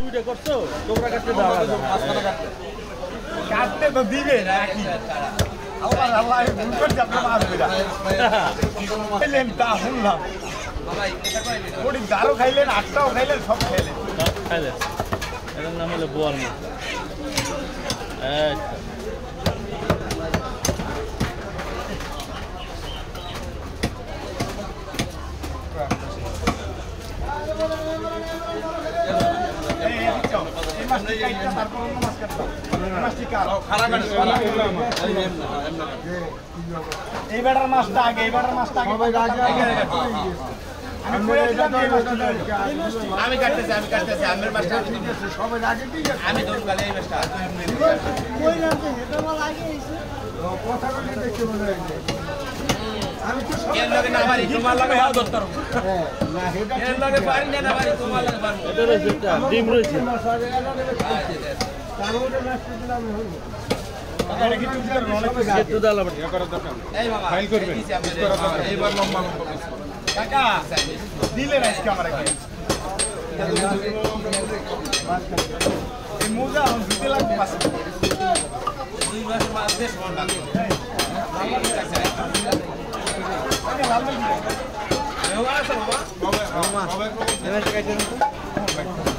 দুইটা করছো তোমরা কাটতে দাও কাটতে তো দিবে নাকি আল্লাহ আল্লাহ ভুল করতে আপনি মাছ দিলা খাইলেন তা শুনলাম ওটি দারও খাইলেন আটটাও খাইলেন সব খাইলেন খাইলেন এটার নাম হলো বোয়াল মাছ এই বেটার মাছটা আগে এই বেটার মাছটা আগে আমি কাটতেছি আমের মাছটা সবাই আগে আমি দৌড় গালে এই মাছটা কই নাম যে হেটা মাল আগে আইছে কথা বলে দেখতে মনে হয় আমি তো সব এর লগে না মারি তোমার লগে হাত ধরতাম হ্যাঁ না হেটা এর লগে পারি না মারি তোমার লগে পারবো এটা রয়েছে একটা ডিম রয়েছে তার মধ্যে মাছ দিলাম হলো এটা কি তুমি জানো অনেক একটু দাও আবার ইয়া করার দরকার এই বাবা ফাইল করবেন এইবার লম্বা লম্বা কাকা দিলে না আজকে আমরা কি এই মোজা আমি দিতে লাগবে পাঁচ দুই মাস মাস বেশ মন লাগে আগে লাল লাল এবার আছে বাবা বাবা এবার টাকা দিন তো